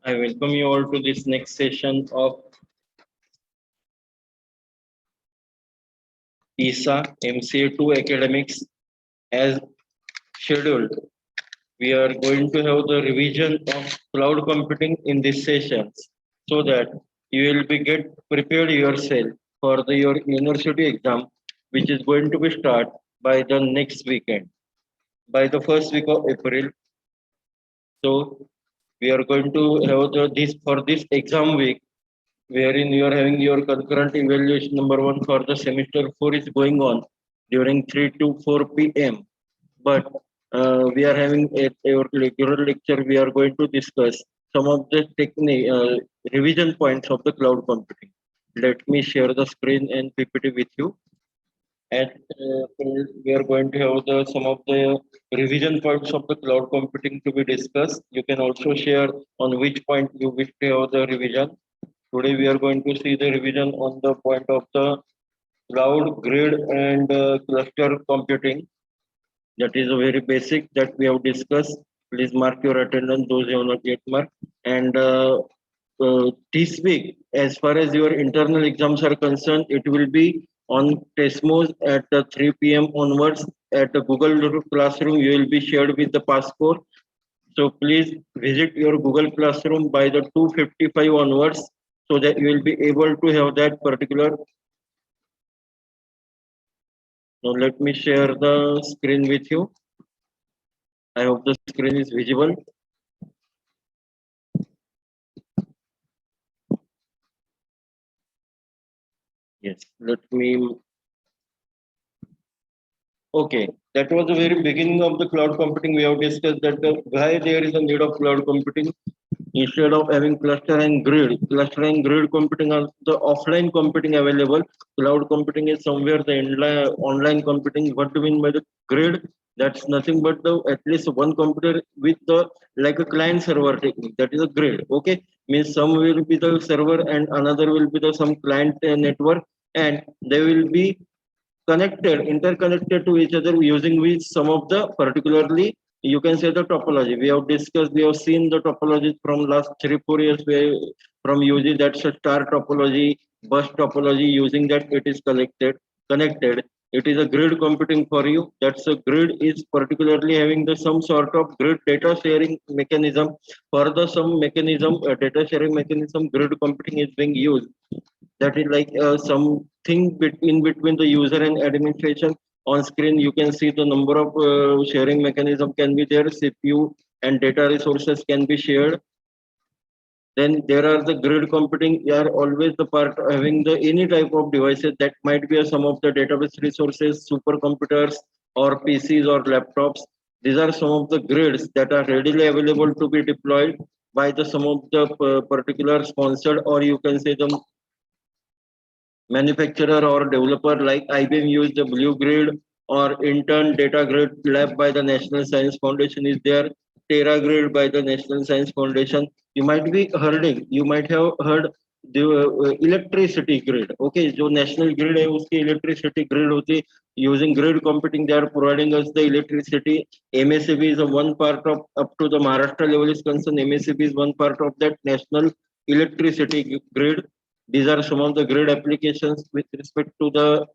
I welcome you all to this next session of ESA MCA2 Academics. As scheduled, we are going to have the revision of cloud computing in this session so that you will be get prepared yourself for your university exam, which is going to be start by the next weekend, by the first week of April. So we are going to have this for this exam week wherein you are having your concurrent evaluation number one for the semester 4 is going on during 3 to 4 p.m. But we are having our regular lecture. We are going to discuss some of the revision points of the cloud computing. Let me share the screen and PPT with you. And we are going to have some of the revision points of the cloud computing to be discussed. You can also share on which point you wish to have the revision. Today we are going to see the revision on the point of the cloud, grid, and cluster computing. That is a very basic that we have discussed. Please mark your attendance, those who have not yet marked. And this week, as far as your internal exams are concerned, it will be on Tesmos at 3 p.m. onwards at the Google Classroom. You will be shared with the passport. So please visit your Google Classroom by the 2:55 onwards so that you will be able to have that particular. Now let me share the screen with you. I hope the screen is visible. Yes, let me. Okay, that was the very beginning of the cloud computing. We have discussed that why there is a need of cloud computing instead of having cluster and grid. Cluster and grid computing are the offline computing available. Cloud computing is somewhere the online computing. What do you mean by the grid? That's nothing but the at least one computer with the like a client server technique. That is a grid. Okay, means some will be the server and another will be the some client network, and they will be connected, interconnected to each other using which some of the particularly you can say the topology. We have discussed, we have seen the topologies from last 3-4 years where from using that's a star topology, bus topology, using that it is connected. It is a grid computing for you. That's a grid is particularly having the some sort of grid data sharing mechanism. For the some mechanism, data sharing mechanism, grid computing is being used, that is like something in between the user and administration. On screen you can see the number of sharing mechanism can be there, CPU and data resources can be shared. Then there are the grid computing, you are always the part having the any type of devices that might be some of the database resources, supercomputers or PCs or laptops. These are some of the grids that are readily available to be deployed by the some of the particular sponsored, or you can say the manufacturer or developer like IBM used the Blue Grid, or Intern Data Grid Lab by the National Science Foundation is there, Terra Grid by the National Science Foundation. You might be hearding, you might have heard the electricity grid. Okay, जो national grid है उसकी electricity grid होती है. Using grid computing they are providing us the electricity. MSCB is a one part of, up to the Maharashtra level is concerned, MSCB is one part of that national electricity grid. These are some of the grid applications with respect to the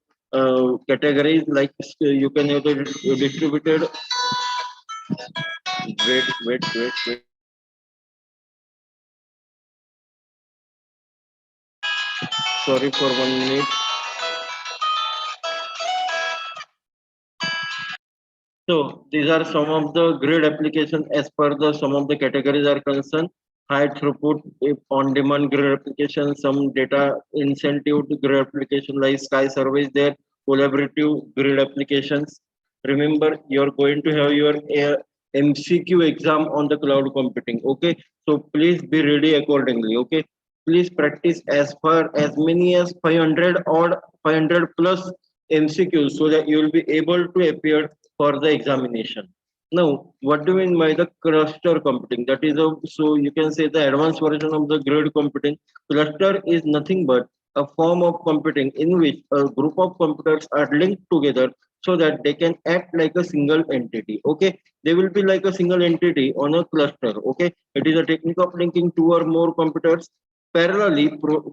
categories, like you can have the distributed. Wait. Sorry for 1 minute. So these are some of the grid applications as per the some of the categories are concerned. High throughput on-demand grid application, some data incentive grid application like Sky Surveys there, collaborative grid applications. Remember, you're going to have your MCQ exam on the cloud computing. Okay, so please be ready accordingly. Okay, please practice as far as many as 500 or 500 plus MCQs so that you will be able to appear for the examination. Now, what do you mean by the cluster computing? That is so you can say the advanced version of the grid computing. Cluster is nothing but a form of computing in which a group of computers are linked together so that they can act like a single entity. Okay, they will be like a single entity on a cluster. Okay, it is a technique of linking two or more computers parallelly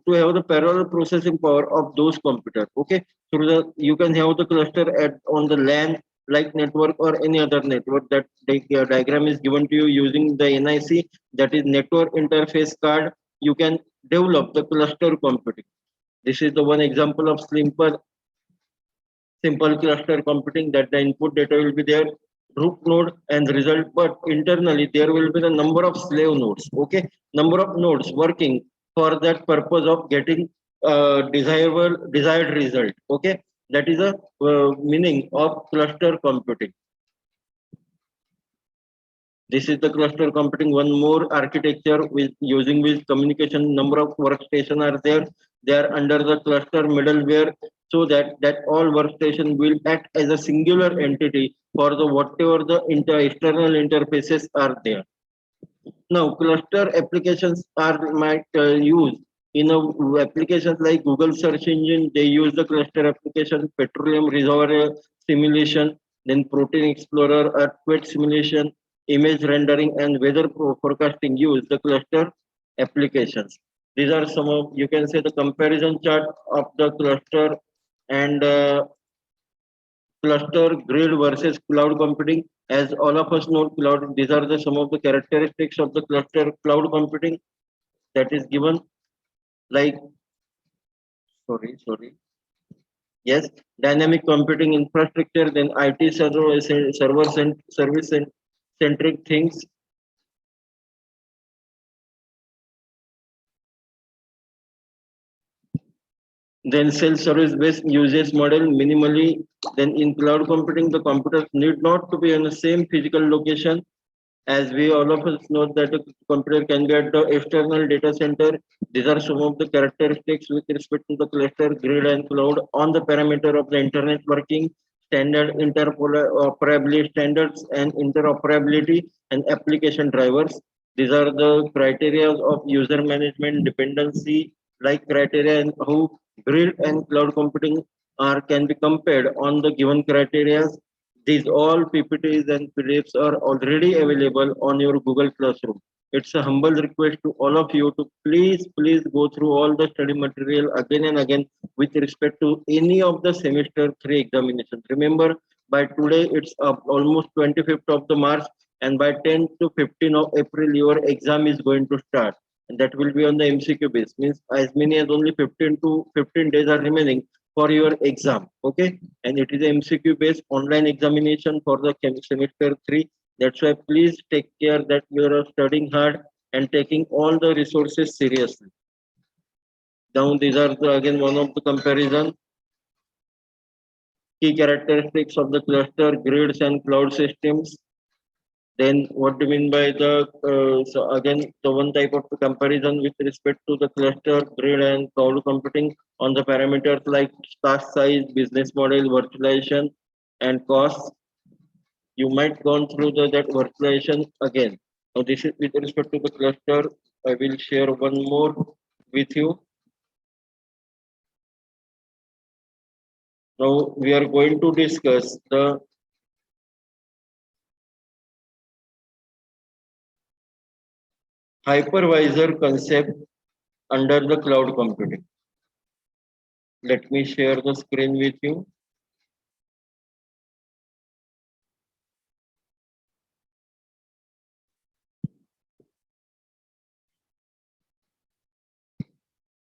to have the parallel processing power of those computers. Okay, through the you can have the cluster at on the LAN like network or any other network. That diagram is given to you using the NIC, that is network interface card. You can develop the cluster computing. This is the one example of simple cluster computing, that the input data will be there, root node and result, but internally there will be the number of slave nodes. Okay, number of nodes working for that purpose of getting desired result. Okay, that is a meaning of cluster computing. This is the cluster computing, one more architecture with using which communication number of workstation are there. They are under the cluster middleware, so that all workstation will act as a singular entity for the whatever the external interfaces are there. Now, cluster applications are might use in applications like Google search engine. They use the cluster application, petroleum reservoir simulation, then protein explorer, earthquake simulation, image rendering, and weather forecasting use the cluster applications. These are some of, you can say, the comparison chart of the cluster and cluster grid versus cloud computing. As all of us know, cloud, these are the some of the characteristics of the cluster cloud computing that is given, like, sorry, yes, dynamic computing infrastructure, then IT service centric things. Then self-service based usage model minimally. Then in cloud computing, the computers need not to be in the same physical location. As we all of us know that a computer can be at the external data center. These are some of the characteristics with respect to the cluster, grid, and cloud on the parameter of the internet working, standard interoperability standards and interoperability and application drivers. These are the criteria of user management dependency, like criteria, and how grid and cloud computing are can be compared on the given criteria. These all PPTs and PDFs are already available on your Google Classroom. It's a humble request to all of you to please go through all the study material again and again with respect to any of the semester 3 examinations. Remember, by today it's almost 25th of the March, and by 10th to 15th of April your exam is going to start. And that will be on the MCQ base. Means as many as only 15 to 15 days are remaining for your exam. Okay, and it is a MCQ based online examination for the semester 3. That's why please take care that you are studying hard and taking all the resources seriously. Now these are again one of the comparison key characteristics of the cluster, grids and cloud systems. Then what do you mean by the so again the one type of the comparison with respect to the cluster, grid and cloud computing on the parameters like task size, business model, virtualization and cost. You might gone through that virtualization again. Now this is with respect to the cluster. I will share one more with you. Now we are going to discuss the hypervisor concept under the cloud computing. Let me share the screen with you.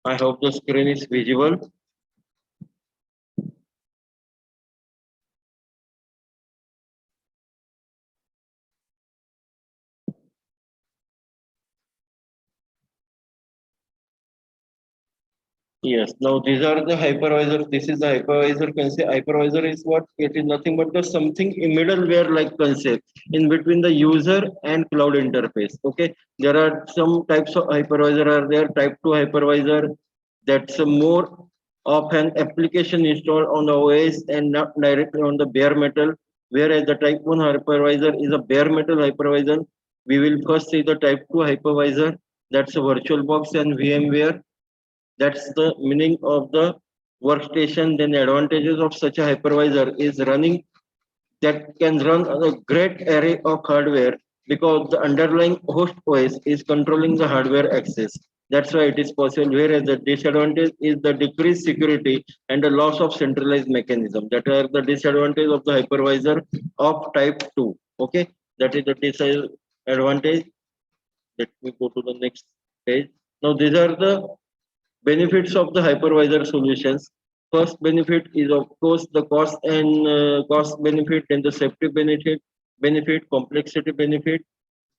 I hope the screen is visible. Yes. Now these are the hypervisor. This is the hypervisor concept. Hypervisor is what? It is nothing but the something in middleware like concept in between the user and cloud interface. Okay. There are some types of hypervisor are there. Type 2 hypervisor, that's a more of an application installed on the OS and not directly on the bare metal. Whereas the type 1 hypervisor is a bare metal hypervisor. We will first see the type 2 hypervisor. That's a VirtualBox and VMware. That's the meaning of the workstation, then advantages of such a hypervisor is running that can run a great array of hardware because the underlying host OS is controlling the hardware access. That's why it is possible. Whereas the disadvantage is the decreased security and the loss of centralized mechanism. That are the disadvantage of the hypervisor of type 2. Okay, that is the disadvantage. Let me go to the next page. Now these are the benefits of the hypervisor solutions. First benefit is of course the cost and cost benefit, and the safety benefit, complexity benefit.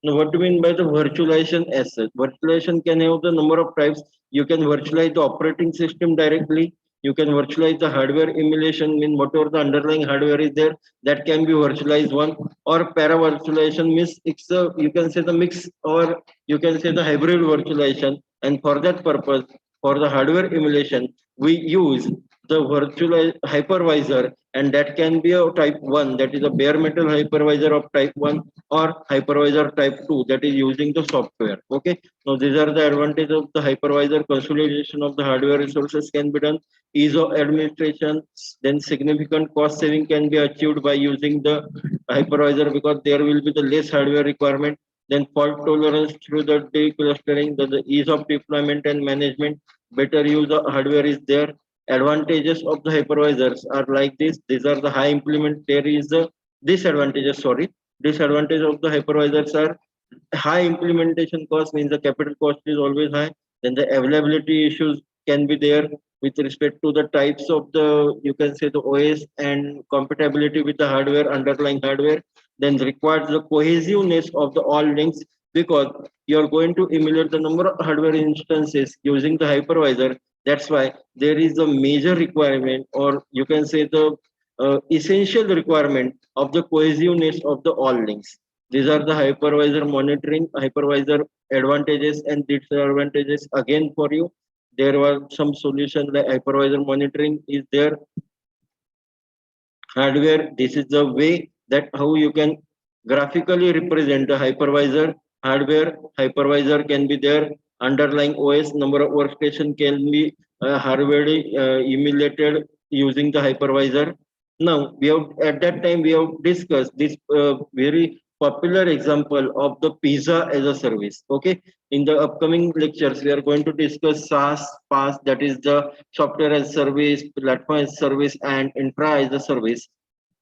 Now, what do you mean by the virtualization as such? Virtualization can have the number of types. You can virtualize the operating system directly. You can virtualize the hardware emulation, mean whatever the underlying hardware is there, that can be virtualized one. Or para virtualization means it's a, you can say the mix, or you can say the hybrid virtualization. And for that purpose, for the hardware emulation, we use the virtual hypervisor, and that can be a type 1, that is a bare metal hypervisor of type 1, or hypervisor type 2, that is using the software. Okay, now these are the advantages of the hypervisor. Consolidation of the hardware resources can be done, ease of administration, then significant cost saving can be achieved by using the hypervisor because there will be the less hardware requirement. Then fault tolerance through the declustering, the ease of deployment and management, better use of hardware is there. Advantages of the hypervisors are like this. These are the high implement. There is the disadvantages. Sorry, disadvantage of the hypervisors are high implementation cost, means the capital cost is always high. Then the availability issues can be there with respect to the types of the, you can say the OS and compatibility with the hardware, underlying hardware. Then requires the cohesiveness of the all links because you are going to emulate the number of hardware instances using the hypervisor. That's why there is a major requirement, or you can say the essential requirement of the cohesiveness of the all links. These are the hypervisor monitoring, hypervisor advantages and disadvantages again for you. There were some solution like hypervisor monitoring is there. Hardware, this is the way that how you can graphically represent the hypervisor. Hardware, hypervisor can be there. Underlying OS, number of workstation can be hardware emulated using the hypervisor. Now, we have at that time we have discussed this very popular example of the pizza as a service. Okay, in the upcoming lectures, we are going to discuss SaaS, PaaS, that is the software as service, platform as service, and infra as a service.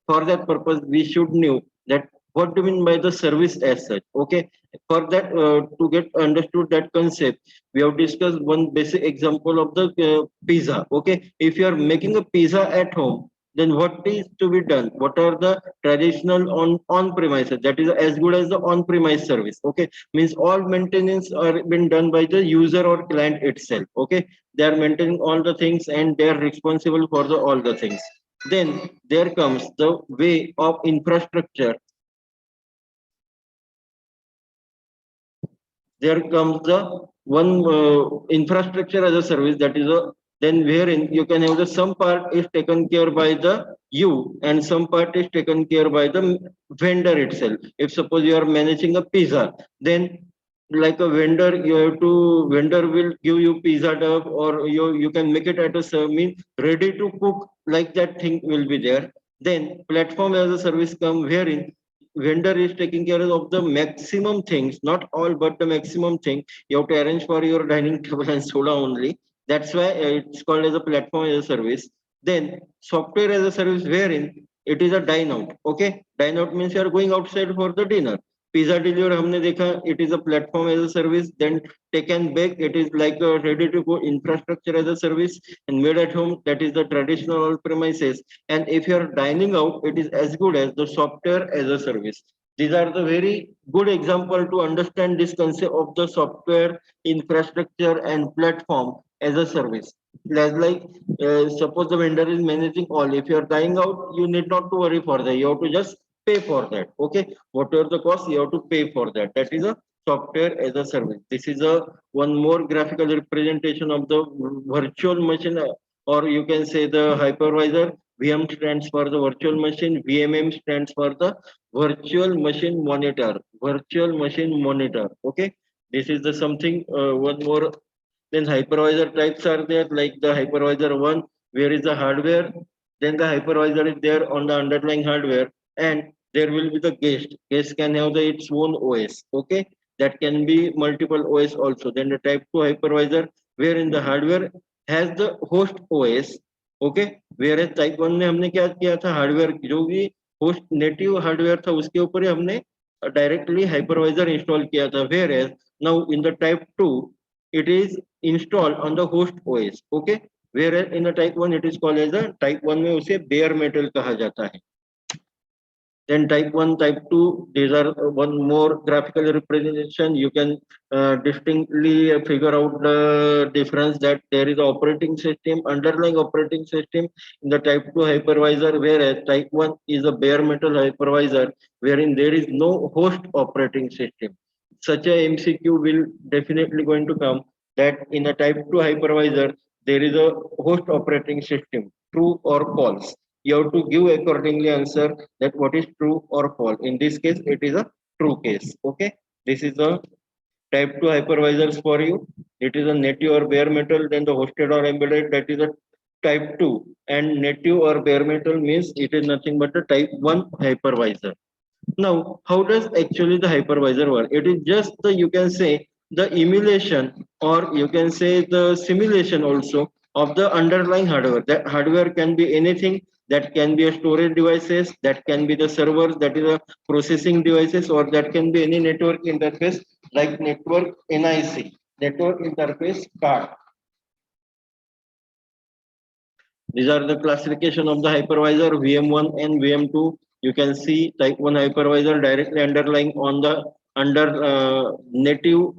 For that purpose, we should know that what do you mean by the service as such. Okay, for that to get understood that concept, we have discussed one basic example of the pizza. Okay, if you are making a pizza at home, then what is to be done? What are the traditional on premises? That is as good as the on premise service. Okay, means all maintenance are been done by the user or client itself. Okay, they are maintaining all the things and they are responsible for the all the things. Then there comes the way of infrastructure. There comes the one infrastructure as a service, that is a, then wherein you can have the some part is taken care by the you and some part is taken care by the vendor itself. If suppose you are managing a pizza, then like a vendor, you have to, vendor will give you pizza dough, or you can make it at a mean ready to cook, like that thing will be there. Then platform as a service come, wherein vendor is taking care of the maximum things, not all but the maximum thing. You have to arrange for your dining table and soda only. That's why it's called as a platform as a service. Then software as a service, wherein it is a dine out. Okay, dine out means you are going outside for the dinner. Pizza delivery हमने देखा, it is a platform as a service. Then take and bake, it is like a ready to go infrastructure as a service. And made at home, that is the traditional on premises. And if you are dining out, it is as good as the software as a service. These are the very good example to understand this concept of the software infrastructure and platform as a service. Like suppose the vendor is managing all, if you are dying out, you need not to worry for that, you have to just pay for that. Okay, whatever the cost, you have to pay for that. That is a software as a service. This is a one more graphical representation of the virtual machine, or you can say the hypervisor. VM stands for the virtual machine, VMM stands for the virtual machine monitor. Virtual machine monitor. Okay, this is the something one more. Then hypervisor types are there, like the hypervisor one. where is the hardware, then the hypervisor is there on the underlying hardware, and there will be the guest. Guest can have its own OS. Okay, that can be multiple OS also. Then the type 2 hypervisor, wherein the hardware has the host OS. Okay, where type 1 में हमने क्या किया था, hardware जो भी host native hardware था उसके ऊपर ही हमने डायरेक्टली हाइपरवाइजर इंस्टॉल किया था, whereas now in the type 2 it is installed on the host OS. Okay, whereas in the type 1 it is called as a type 1 में उसे bare metal कहा जाता है. Then type 1, type 2, these are one more graphical representation. You can distinctly figure out the difference that there is operating system, underlying operating system in the type 2 hypervisor, whereas type 1 is a bare metal hypervisor, wherein there is no host operating system. Such a MCQ will definitely going to come that in a type 2 hypervisor, there is a host operating system, true or false. You have to give accordingly answer that what is true or false. In this case, it is a true case. Okay, this is a type 2 hypervisors for you. It is a native or bare metal, then the hosted or embedded, that is a type 2. And native or bare metal means it is nothing but a type 1 hypervisor. Now, how does actually the hypervisor work? It is just the, you can say, the emulation, or you can say the simulation also of the underlying hardware. That hardware can be anything, that can be a storage devices, that can be the servers, that is a processing devices, or that can be any network interface like network NIC, network interface card. These are the classification of the hypervisor VM1 and VM2. You can see type 1 hypervisor directly underlying on the under native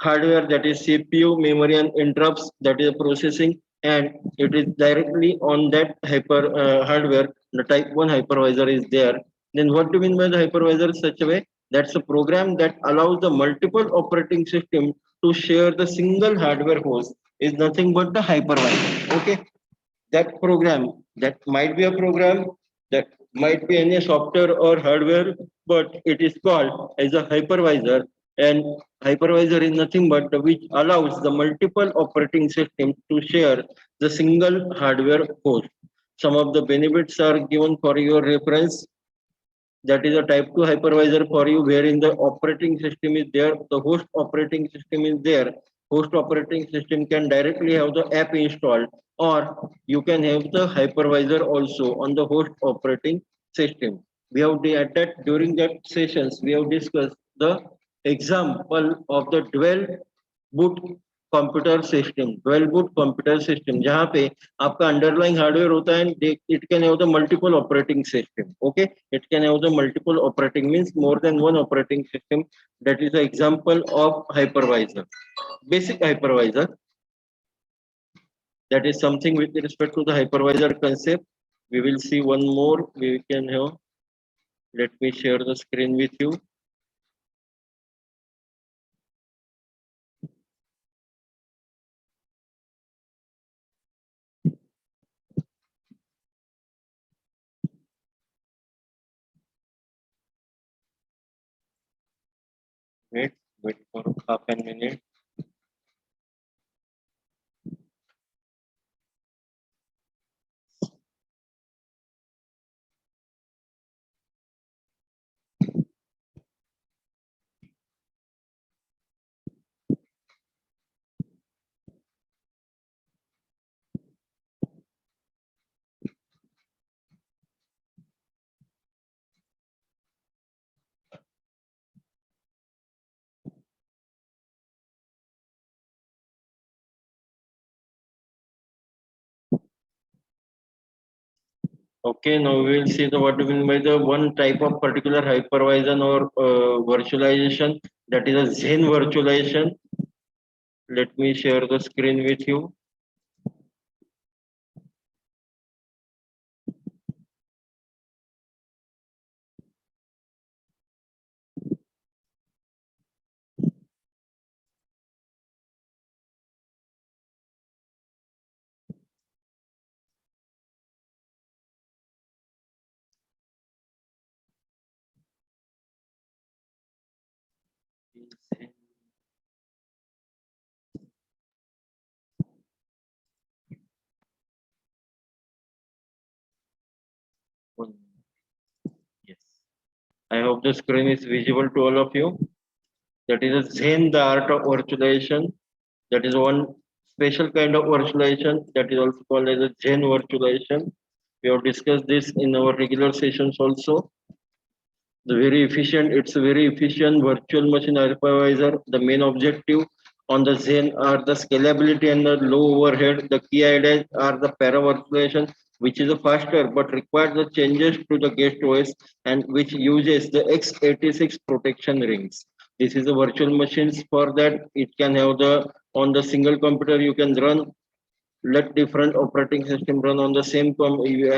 hardware, that is CPU, memory and interrupts, that is processing, and it is directly on that hardware. The type 1 hypervisor is there. Then what do you mean by the hypervisor? Such a way that's a program that allows the multiple operating system to share the single hardware host is nothing but the hypervisor. Okay, that program, that might be a program, that might be any software or hardware, but it is called as a hypervisor. And hypervisor is nothing but which allows the multiple operating systems to share the single hardware host. Some of the benefits are given for your reference. That is a type 2 hypervisor for you, wherein the operating system is there, the host operating system is there. Host operating system can directly have the app installed, or you can have the hypervisor also on the host operating system. We have at that, during that sessions we have discussed the example of the dual boot computer system, dual boot computer system, जहां पे आपका underlying hardware होता है, it can have the multiple operating system. Okay, it can have the multiple operating means more than one operating system. That is the example of hypervisor, basic hypervisor. That is something with respect to the hypervisor concept. We will see one more. We can have, let me share the screen with you. Wait for half a minute. Okay, now we will see the what do you mean by the one type of particular hypervisor or virtualization, that is a Zen virtualization. Let me share the screen with you. I hope the screen is visible to all of you. That is a Zen, the art of virtualization. That is one special kind of virtualization that is also called as a Zen virtualization. We have discussed this in our regular sessions also. It's a very efficient virtual machine hypervisor. The main objective on the Zen are the scalability and the low overhead. The key ideas are the para virtualization, which is a faster but requires the changes to the guest OS and which uses the x86 protection rings. This is a virtual machines. For that it can have the on the single computer you can run, let different operating system run on the same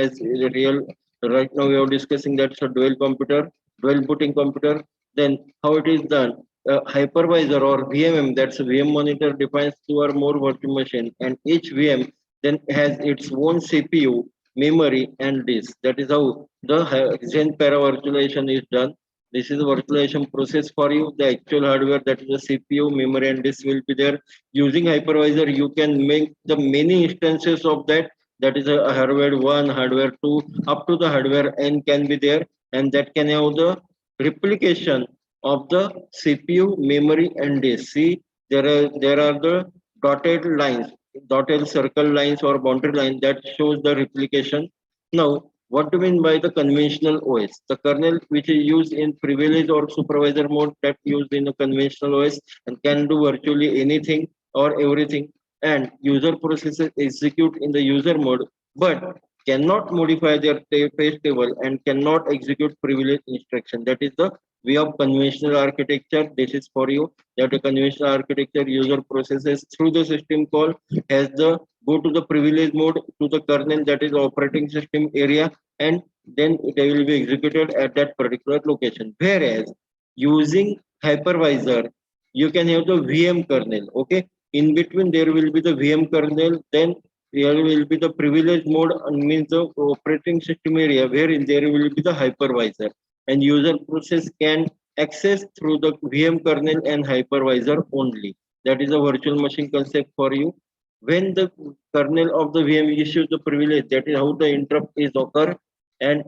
as the real. Right now we are discussing that's a dual computer, dual booting computer. Then how it is done, hypervisor or vmm, that's a vm monitor, defines two or more virtual machine, and each vm then has its own cpu, memory and disk. That is how the zen para virtualization is done. This is a virtualization process for you. The actual hardware, that is the cpu, memory and disk, will be there. Using hypervisor you can make the many instances of that. That is a hardware 1, hardware 2, up to the hardware n can be there, and that can have the replication of the cpu, memory and disk. See, there are the dotted lines, dotted circle lines or boundary line that shows the replication. Now what do you mean by the conventional os? The kernel which is used in privilege or supervisor mode, that used in a conventional os and can do virtually anything or everything, and user processes execute in the user mode but cannot modify their page table and cannot execute privilege instruction. That is the way of conventional architecture. This is for you, that a conventional architecture user processes through the system call has the go to the privilege mode to the kernel, that is operating system area, and then they will be executed at that particular location. Whereas using hypervisor you can have the vm kernel. Okay, in between there will be the vm kernel, then there will be the privilege mode, and means the operating system area wherein there will be the hypervisor, and user process can access through the vm kernel and hypervisor only. That is a virtual machine concept for you. When the kernel of the vm issues the privilege, that is how the interrupt is occur, and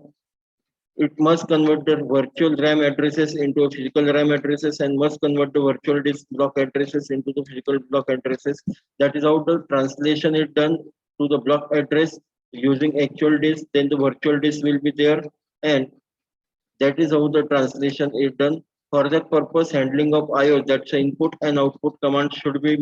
it must convert the virtual RAM addresses into physical RAM addresses and must convert the virtual disk block addresses into the physical block addresses. That is how the translation is done to the block address using actual disk. Then the virtual disk will be there, and that is how the translation is done. For that purpose, handling of IO, that's input and output commands should be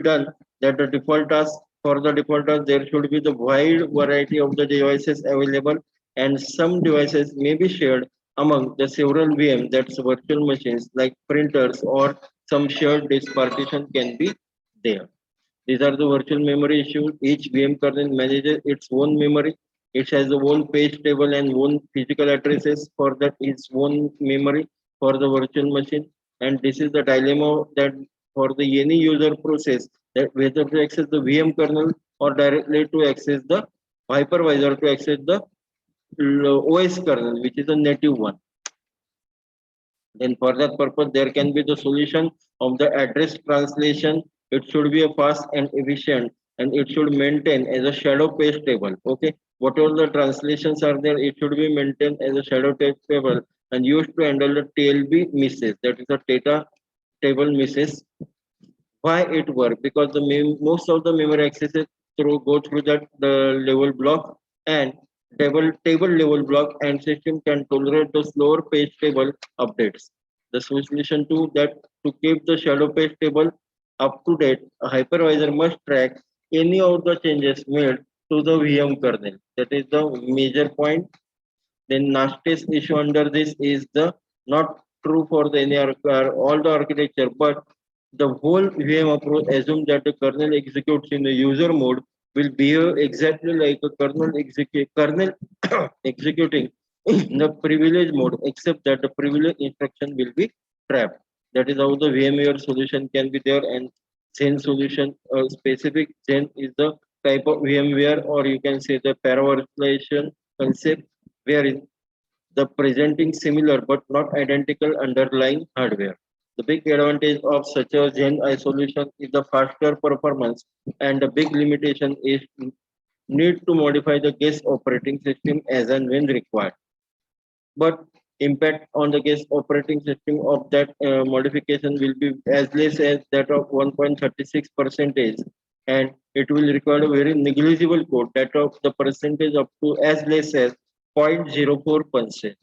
done. That the default task, for the default task there should be the wide variety of the devices available, and some devices may be shared among the several VM, that's virtual machines like printers, or some shared disk partition can be there. These are the virtual memory issues. Each VM kernel manages its own memory. It has the own page table and own physical addresses for that its own memory for the virtual machine. And this is the dilemma that for the any user process, that whether to access the VM kernel or directly to access the hypervisor to access the OS kernel, which is a native one. Then for that purpose, there can be the solution of the address translation. It should be a fast and efficient, and it should maintain as a shadow page table. Okay, whatever the translations are there, it should be maintained as a shadow page table and used to handle the TLB misses. That is the data table misses. Why it work? Because the most of the memory accesses go through that the level block, and table level block, and system can tolerate the slower page table updates. The solution to that, to keep the shadow page table up to date, a hypervisor must track any of the changes made to the VM kernel. That is the major point. Then nastiest issue under this is the not true for the any all the architecture, but the whole VM approach assumes that the kernel executes in the user mode will behave exactly like a kernel executing in the privilege mode, except that the privilege instruction will be trapped. That is how the VMware solution can be there, and Zen solution specific Zen is the type of VMware, or you can say the paravirtualization concept, wherein the presenting similar but not identical underlying hardware. The big advantage of such a Gen I solution is the faster performance, and the big limitation is need to modify the guest operating system as and when required. but impact on the guest operating system of that modification will be as less as that of 1.36 percentage, and it will require a very negligible code that of the percentage up to as less as 0.04%.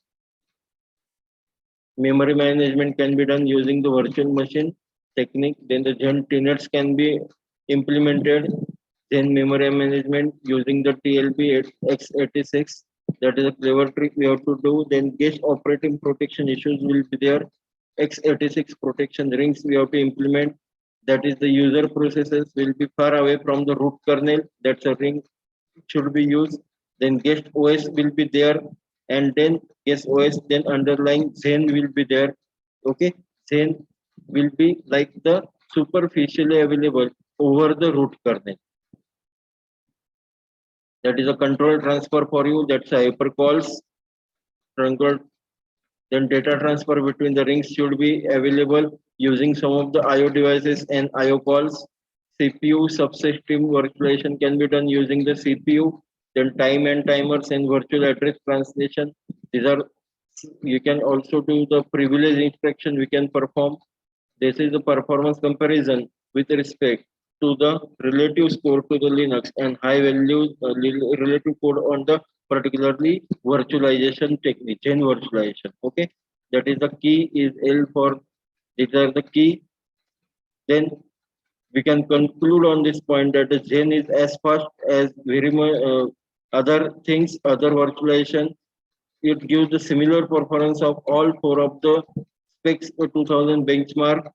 Memory management can be done using the virtual machine technique. Then the Gen TNets can be implemented. Then memory management using the TLB x86. That is a clever trick we have to do. Then guest operating protection issues will be there. x86 protection rings we have to implement. That is the user processes will be far away from the root kernel. That's a ring should be used. Then guest OS will be there, and then guest OS, then underlying Zen will be there. Okay, Zen will be like the superficially available over the root kernel. That is a control transfer for you. That's a hypercalls. Control, then data transfer between the rings should be available using some of the IO devices and IO calls. CPU subsystem virtualization can be done using the CPU. Then time and timers and virtual address translation. These are you can also do the privilege instruction we can perform. This is the performance comparison with respect to the relative score to the Linux and high value relative code on the particularly virtualization technique, Gen virtualization. Okay, that is the key is L for these are the key. Then we can conclude on this point that the Gen is as fast as very much other things, other virtualization. It gives the similar performance of all four of the specs 2000 benchmark,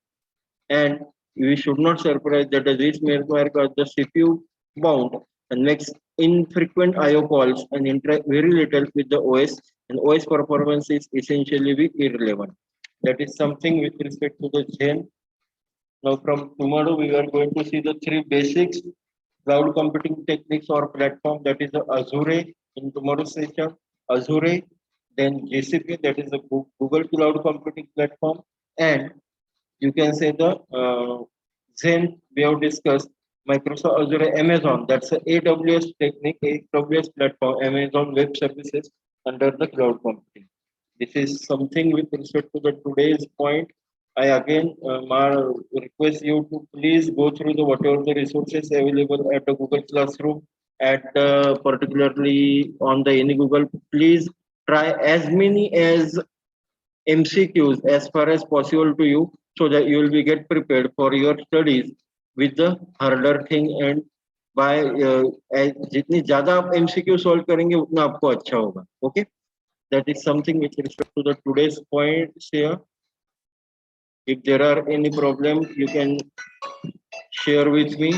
and we should not surprise that this benchmark are the CPU bound and makes infrequent IO calls and interact very little with the OS, and OS performance is essentially be irrelevant. That is something with respect to the Gen. Now from tomorrow we are going to see the three basics cloud computing techniques or platform, that is the Azure in tomorrow's session. Azure, then GCP, that is the Google Cloud Computing Platform, and you can say the Zen we have discussed, Microsoft Azure, Amazon, that's the AWS technique, AWS platform, Amazon Web Services under the cloud computing. This is something with respect to the today's point. I again request you to please go through the whatever the resources available at the Google Classroom, at particularly on the any Google. Please try as many as MCQs as far as possible to you, so that you will be get prepared for your studies with the harder thing, and by जितनी ज़्यादा आप MCQ solve करेंगे उतना आपको अच्छा होगा. Okay, that is something with respect to the today's points here. If there are any problem, you can share with me.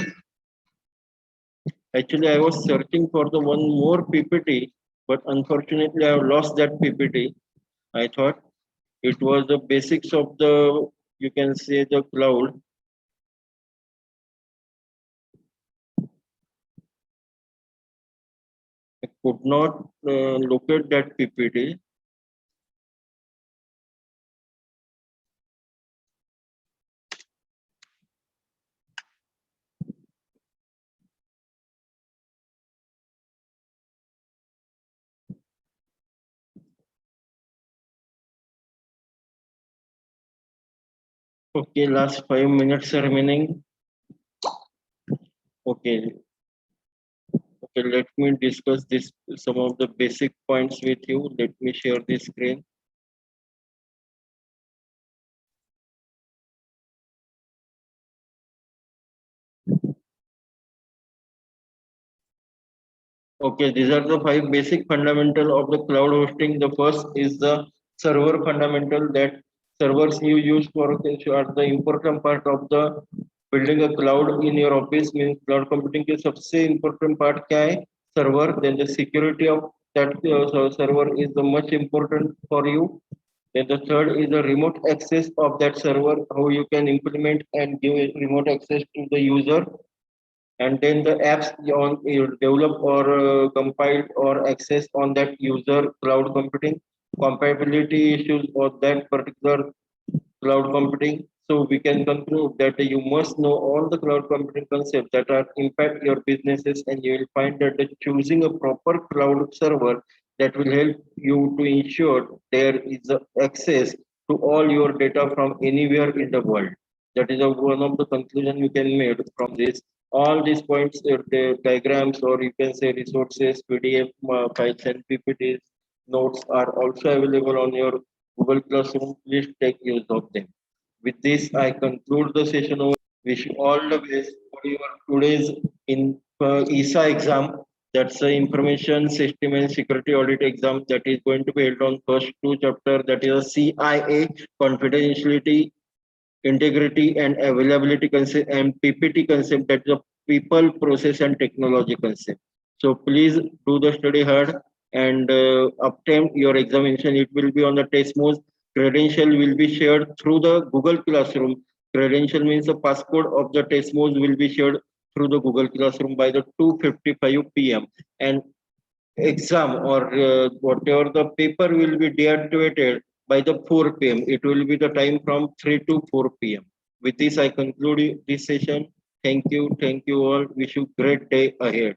Actually, I was searching for the one more PPT, but unfortunately, I have lost that PPT. I thought it was the basics of the, you can say, the cloud. I could not locate that PPT. Okay, last 5 minutes remaining. Okay, okay, let me discuss this some of the basic points with you. Let me share the screen. Okay, these are the five basic fundamental of the cloud hosting. The first is the server fundamental, that servers you use for are the important part of the building a cloud in your office. Means cloud computing के सबसे important part क्या है? Server. Then the security of that server is the much important for you. Then the third is the remote access of that server, how you can implement and give remote access to the user. And then the apps on you develop or compiled or accessed on that user cloud computing, compatibility issues of that particular cloud computing. So we can conclude that you must know all the cloud computing concepts that are impact your businesses, and you will find that choosing a proper cloud server that will help you to ensure there is access to all your data from anywhere in the world. That is one of the conclusion you can make from this. All these points, the diagrams, or you can say resources, PDF files, and PPTs, notes are also available on your Google Classroom. Please take use of them. With this, I conclude the session. Wish you all the best for your today's in ESA exam. That's the Information System and Security Audit exam that is going to be held on first two chapter. That is a CIA, confidentiality, integrity, and availability concept, and PPT concept. That is a people, process, and technology concept. So please do the study hard and obtain your examination. It will be on the test mode. Credential will be shared through the Google Classroom. Credential means the passcode of the test mode will be shared through the Google Classroom by the 2:55 p.m. and exam or whatever the paper will be deactivated by the 4 p.m. It will be the time from 3 to 4 p.m. With this, I conclude this session. Thank you. Thank you all. Wish you great day ahead.